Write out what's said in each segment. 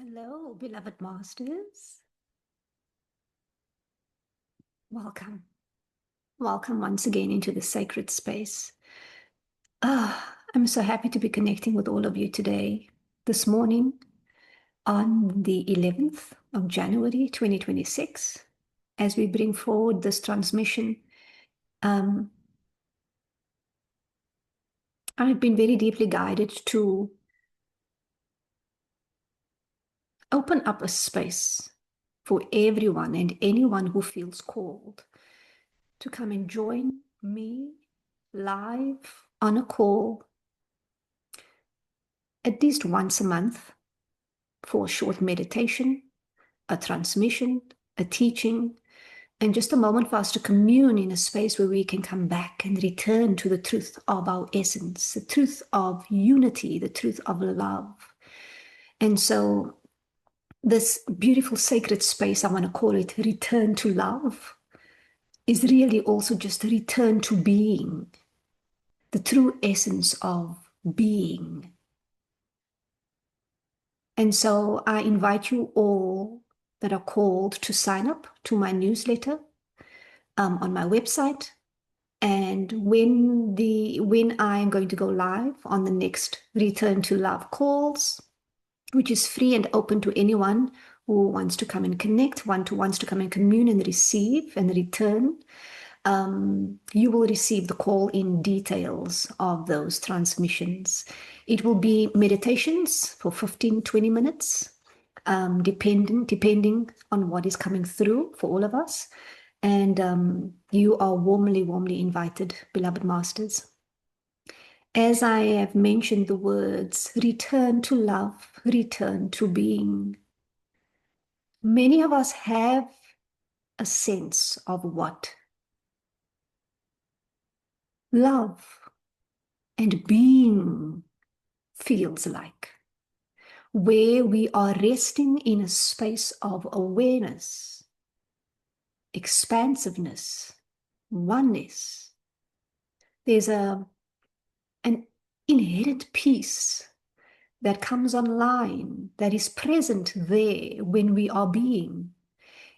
Hello, beloved masters. Welcome. Welcome once again into the sacred space. I'm so happy to be connecting with all of you today, this morning, on the 11th of January 2026, as we bring forward this transmission. I've been very deeply guided to open up a space for everyone and anyone who feels called to come and join me live on a call at least once a month for a short meditation, a transmission, a teaching, and just a moment for us to commune in a space where we can come back and return to the truth of our essence, the truth of unity, the truth of love. And so this beautiful sacred space, I want to call it return to love, is really also just a return to being, the true essence of being. And so I invite you all that are called to sign up to my newsletter on my website. And when I am going to go live on the next Return to Love calls, which is free and open to anyone who wants to come and connect, wants to come and commune and receive and return, you will receive the call-in details of those transmissions. It will be meditations for 15, 20 minutes, depending on what is coming through for all of us. And you are warmly, warmly invited, beloved masters. As I have mentioned the words, return to love, return to being. Many of us have a sense of what love and being feels like, where we are resting in a space of awareness, expansiveness, oneness. There's an inherent peace that comes online, that is present there when we are being.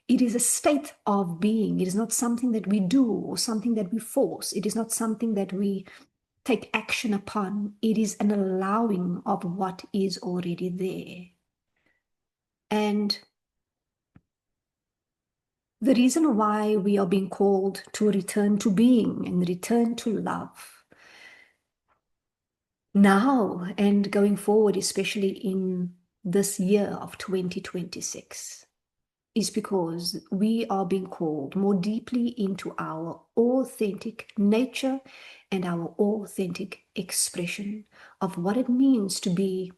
It is a state of being. It is not something that we do or something that we force. It is not something that we take action upon. It is an allowing of what is already there. And the reason why we are being called to return to being and return to love now and going forward, especially in this year of 2026, is because we are being called more deeply into our authentic nature and our authentic expression of what it means to be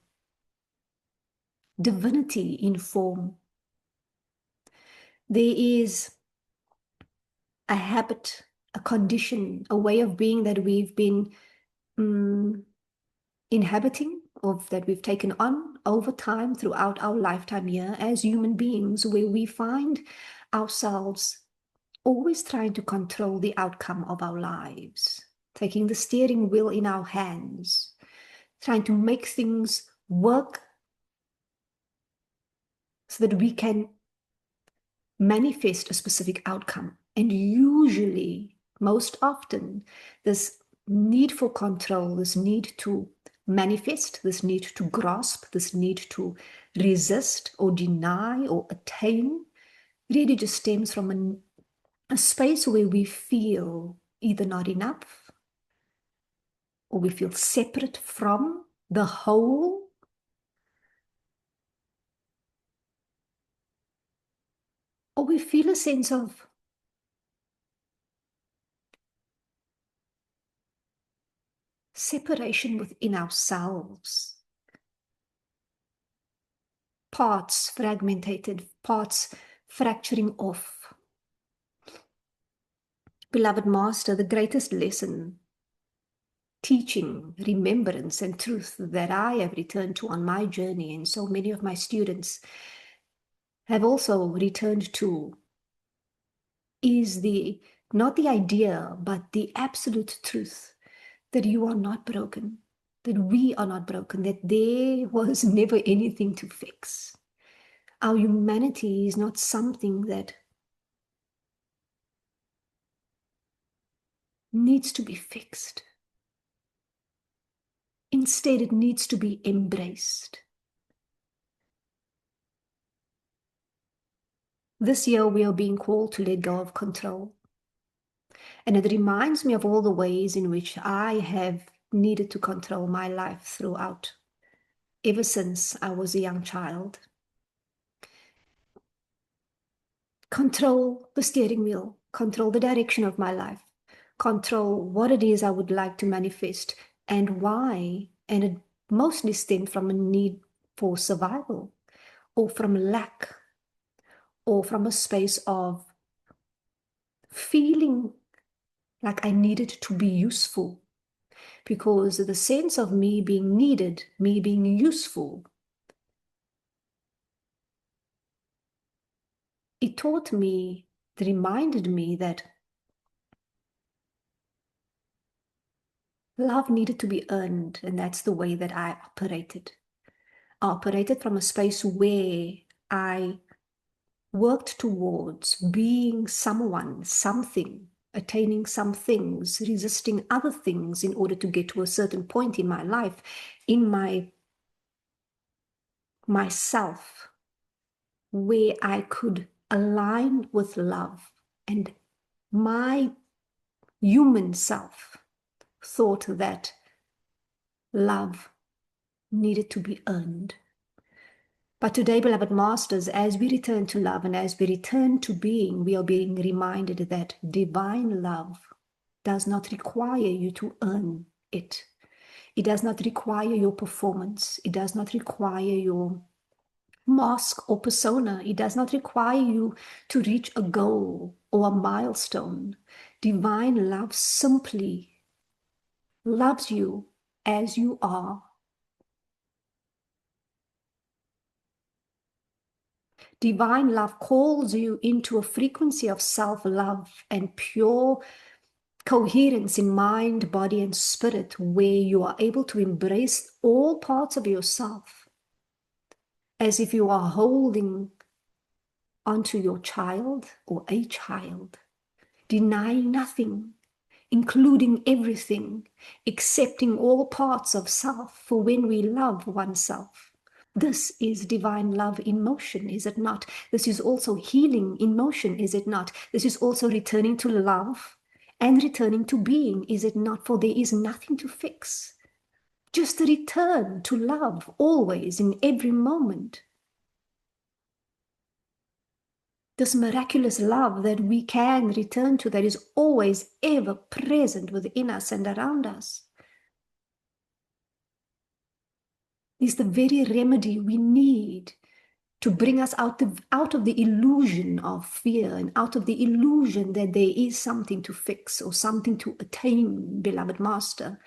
divinity in form. There is a habit, a condition, a way of being that we've been inhabiting, or that we've taken on over time throughout our lifetime here as human beings, where we find ourselves always trying to control the outcome of our lives, taking the steering wheel in our hands, trying to make things work so that we can manifest a specific outcome. And usually, most often, this need for control, this need to manifest, this need to grasp, this need to resist or deny or attain, really just stems from a space where we feel either not enough, or we feel separate from the whole, or we feel a sense of separation within ourselves. Parts fragmented, parts fracturing off. Beloved Master, the greatest lesson, teaching, remembrance, and truth that I have returned to on my journey, and so many of my students have also returned to, is not the idea, but the absolute truth that you are not broken, that we are not broken, that there was never anything to fix. Our humanity is not something that needs to be fixed. Instead, it needs to be embraced. This year, we are being called to let go of control. And it reminds me of all the ways in which I have needed to control my life throughout, ever since I was a young child. Control the steering wheel, control the direction of my life, control what it is I would like to manifest and why. And it mostly stemmed from a need for survival, or from lack, or from a space of feeling like I needed to be useful. Because the sense of me being needed, me being useful, it taught me, it reminded me that love needed to be earned, and that's the way that I operated. I operated from a space where I worked towards being someone, something, attaining some things, resisting other things in order to get to a certain point in my life, in myself, where I could align with love. And my human self thought that love needed to be earned. But today, beloved masters, as we return to love and as we return to being, we are being reminded that divine love does not require you to earn it. It does not require your performance. It does not require your mask or persona. It does not require you to reach a goal or a milestone. Divine love simply loves you as you are. Divine love calls you into a frequency of self-love and pure coherence in mind, body, and spirit, where you are able to embrace all parts of yourself as if you are holding onto your child or a child, denying nothing, including everything, accepting all parts of self for when we love oneself. This is divine love in motion, is it not? This is also healing in motion, is it not? This is also returning to love and returning to being, is it not? For there is nothing to fix. Just a return to love always in every moment. This miraculous love that we can return to, that is always ever present within us and around us, is the very remedy we need to bring us out of the illusion of fear and out of the illusion that there is something to fix or something to attain, beloved master.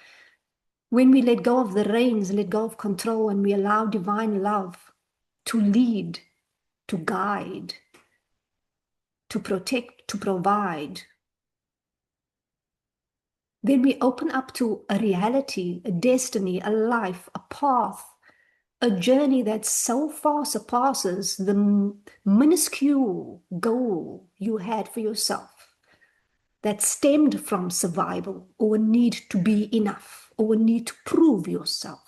When we let go of the reins, let go of control, and we allow divine love to lead, to guide, to protect, to provide, then we open up to a reality, a destiny, a life, a path, a journey that so far surpasses the minuscule goal you had for yourself, that stemmed from survival or a need to be enough or a need to prove yourself.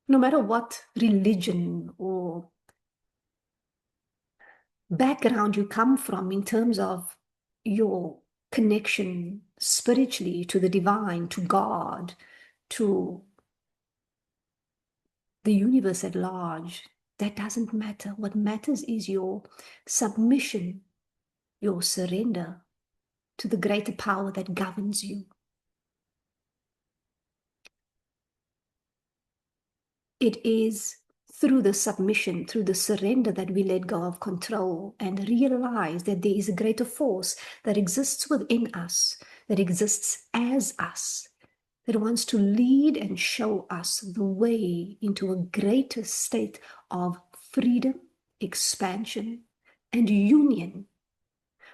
No matter what religion or background you come from in terms of your connection spiritually to the divine, to God, to the universe at large, that doesn't matter. What matters is your submission, your surrender to the greater power that governs you. It is through the submission, through the surrender, that we let go of control and realize that there is a greater force that exists within us, that exists as us, that wants to lead and show us the way into a greater state of freedom, expansion, and union.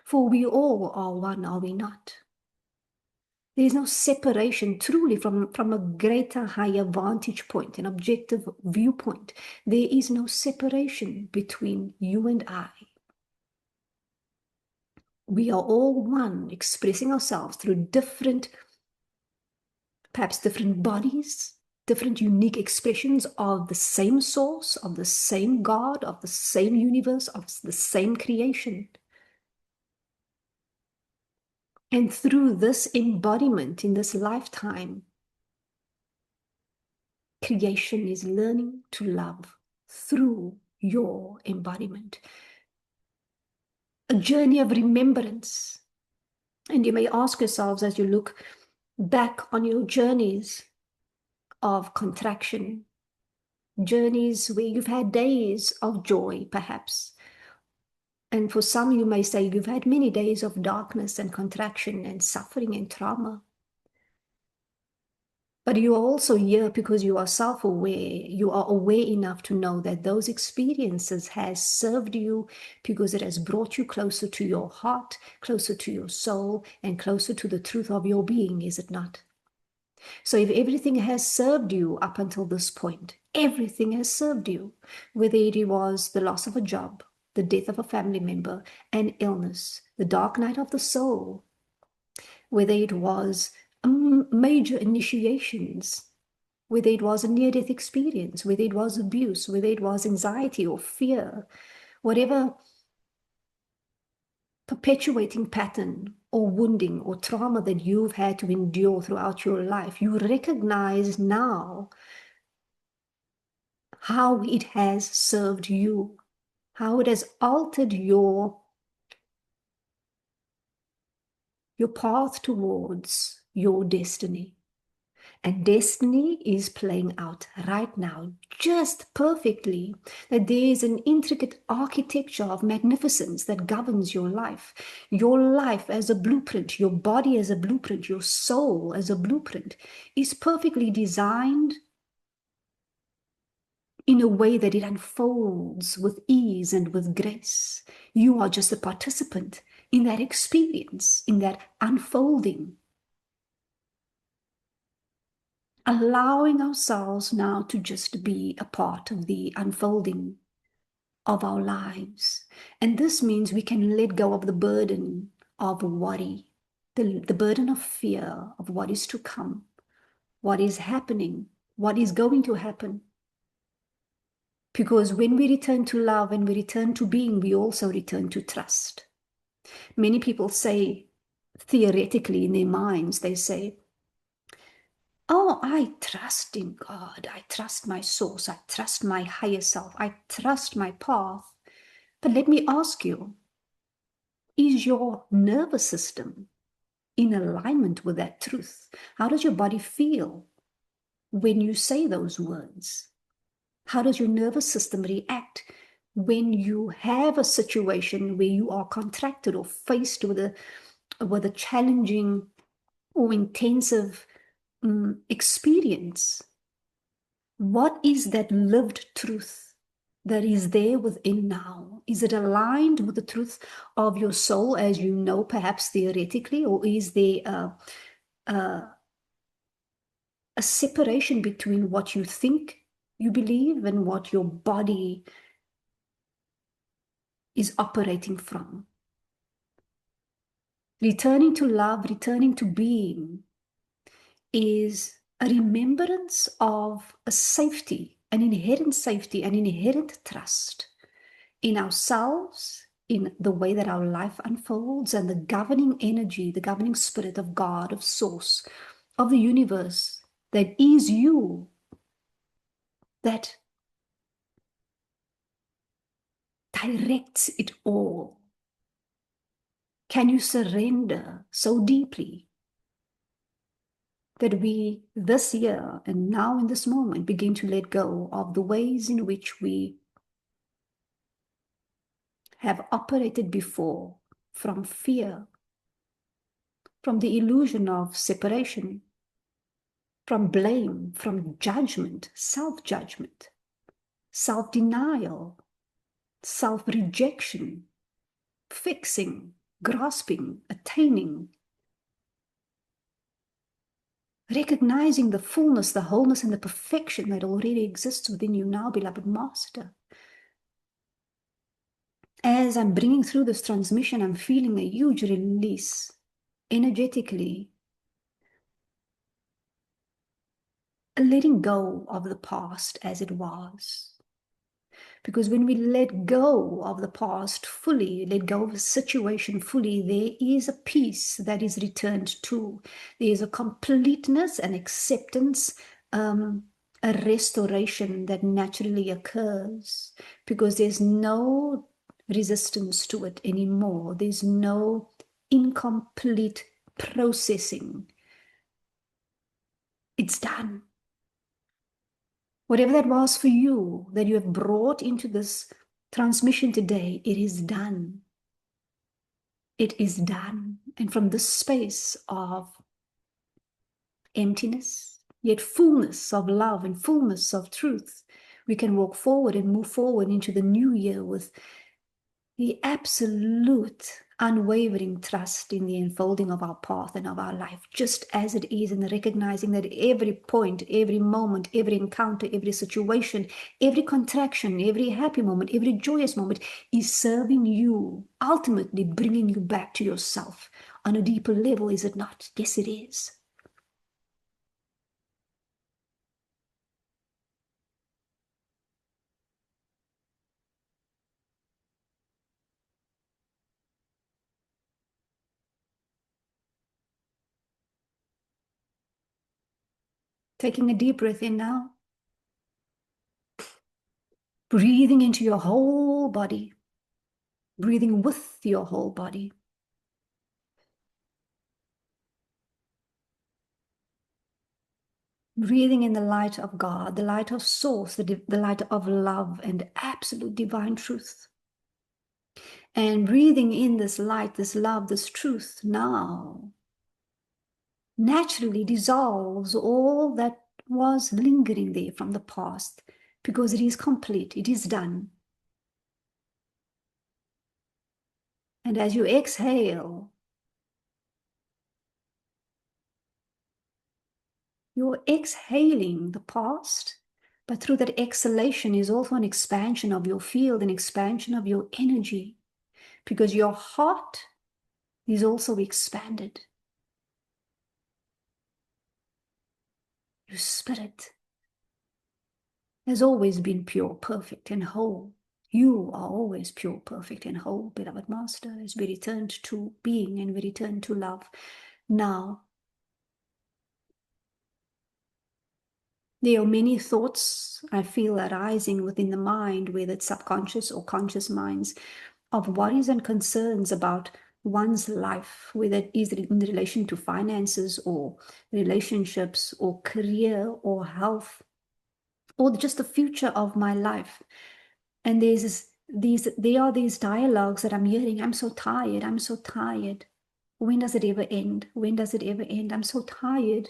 For we all are one, are we not? There's no separation truly from a greater, higher vantage point, an objective viewpoint. There is no separation between you and I. We are all one, expressing ourselves through perhaps different bodies, different unique expressions of the same source, of the same God, of the same universe, of the same creation. And through this embodiment in this lifetime, creation is learning to love through your embodiment. A journey of remembrance. And you may ask yourselves as you look back on your journeys of contraction, journeys where you've had days of joy, perhaps. And for some, you may say you've had many days of darkness and contraction and suffering and trauma. But you are also here because you are self-aware. You are aware enough to know that those experiences has served you because it has brought you closer to your heart, closer to your soul, and closer to the truth of your being, is it not? So if everything has served you up until this point, everything has served you, whether it was the loss of a job, the death of a family member, an illness, the dark night of the soul, whether it was major initiations, whether it was a near-death experience, whether it was abuse, whether it was anxiety or fear, whatever perpetuating pattern or wounding or trauma that you've had to endure throughout your life, you recognize now how it has served you, how it has altered your path towards your destiny. And destiny is playing out right now just perfectly, that there is an intricate architecture of magnificence that governs your life as a blueprint, your body as a blueprint, your soul as a blueprint is perfectly designed in a way that it unfolds with ease and with grace. You are just a participant in that experience, in that unfolding. Allowing ourselves now to just be a part of the unfolding of our lives. And this means we can let go of the burden of worry, the burden of fear of what is to come, what is happening, what is going to happen. Because when we return to love and we return to being, we also return to trust. Many people say, theoretically in their minds, they say, oh, I trust in God. I trust my source. I trust my higher self. I trust my path. But let me ask you, is your nervous system in alignment with that truth? How does your body feel when you say those words? How does your nervous system react when you have a situation where you are contracted or faced with a challenging or intensive experience? What is that lived truth that is there within now? Is it aligned with the truth of your soul as you know, perhaps theoretically, or is there a separation between what you think you believe and what your body is operating from? Returning to love, returning to being is a remembrance of a safety, an inherent trust in ourselves, in the way that our life unfolds, and the governing energy, the governing spirit of God, of Source, of the universe, that is you, that directs it all. Can you surrender so deeply that we, this year and now in this moment, begin to let go of the ways in which we have operated before, from fear, from the illusion of separation, from blame, from judgment, self-judgment, self-denial, self-rejection, fixing, grasping, attaining, recognizing the fullness, the wholeness, and the perfection that already exists within you now, beloved Master. As I'm bringing through this transmission, I'm feeling a huge release energetically, a letting go of the past as it was. Because when we let go of the past fully, let go of a situation fully, there is a peace that is returned to. There is a completeness and acceptance, a restoration that naturally occurs because there's no resistance to it anymore. There's no incomplete processing. It's done. Whatever that was for you, that you have brought into this transmission today, it is done. It is done. And from this space of emptiness, yet fullness of love and fullness of truth, we can walk forward and move forward into the new year with the absolute unwavering trust in the unfolding of our path and of our life, just as it is, and recognizing that every point, every moment, every encounter, every situation, every contraction, every happy moment, every joyous moment is serving you, ultimately bringing you back to yourself on a deeper level, is it not? Yes, it is. Taking a deep breath in now. Breathing into your whole body. Breathing with your whole body. Breathing in the light of God, the light of source, the light of love and absolute divine truth. And breathing in this light, this love, this truth now naturally dissolves all that was lingering there from the past, because it is complete, it is done. And as you exhale, you're exhaling the past, but through that exhalation is also an expansion of your field, an expansion of your energy, because your heart is also expanded. Your spirit has always been pure, perfect, and whole. You are always pure, perfect, and whole, beloved Master, as we return to being and we return to love. Now, there are many thoughts I feel arising within the mind, whether it's subconscious or conscious minds, of worries and concerns about one's life, whether it is in relation to finances or relationships or career or health or just the future of my life. And there are these dialogues that I'm hearing. I'm so tired. I'm so tired. When does it ever end? When does it ever end? I'm so tired.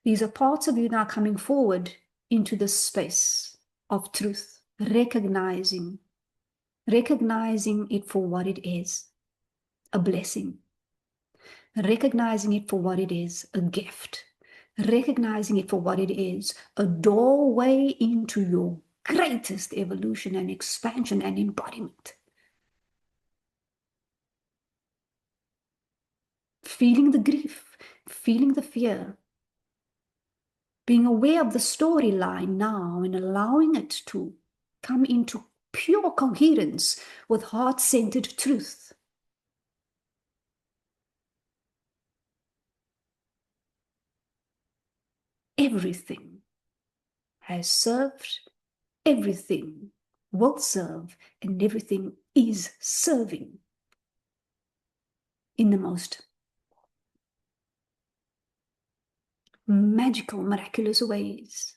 These are parts of you now coming forward into this space of truth, recognizing it for what it is, a blessing, recognizing it for what it is, a gift, recognizing it for what it is, a doorway into your greatest evolution and expansion and embodiment. Feeling the grief, feeling the fear, being aware of the storyline now and allowing it to come into pure coherence with heart-centered truth. Everything has served, everything will serve, and everything is serving in the most magical, miraculous ways.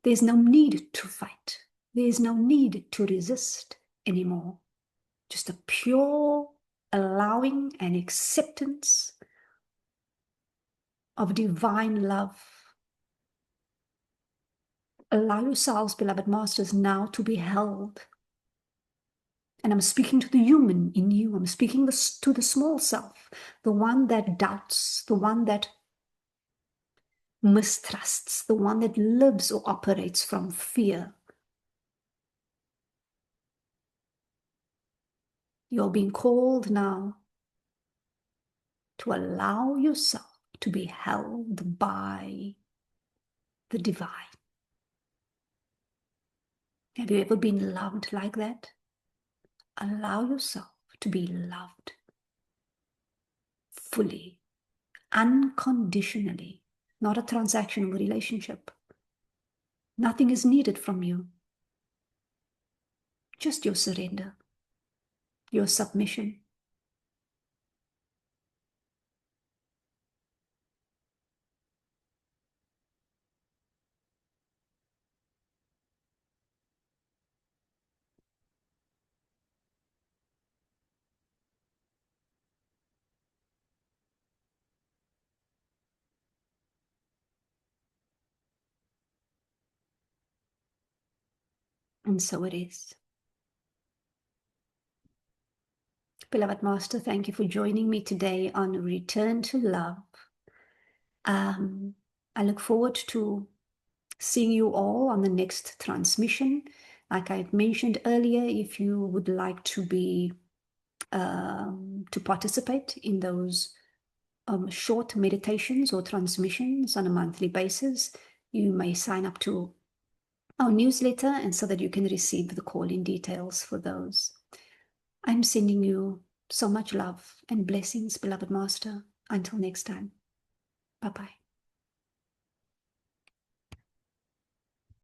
There's no need to fight. There's no need to resist anymore. Just a pure allowing and acceptance of divine love. Allow yourselves, beloved masters, now to be held And I'm speaking to the human in you. I'm speaking to the small self, the one that doubts, the one that mistrusts, the one that lives or operates from fear. You're being called now to allow yourself to be held by the divine. Have you ever been loved like that? Allow yourself to be loved fully, unconditionally, not a transactional relationship. Nothing is needed from you. Just your surrender, your submission. And so it is. Beloved Master, thank you for joining me today on Return to Love. I look forward to seeing you all on the next transmission. Like I mentioned earlier, if you would like to be to participate in those short meditations or transmissions on a monthly basis, you may sign up to our newsletter, and so that you can receive the call-in details for those. I'm sending you so much love and blessings, beloved Master. Until next time. Bye-bye.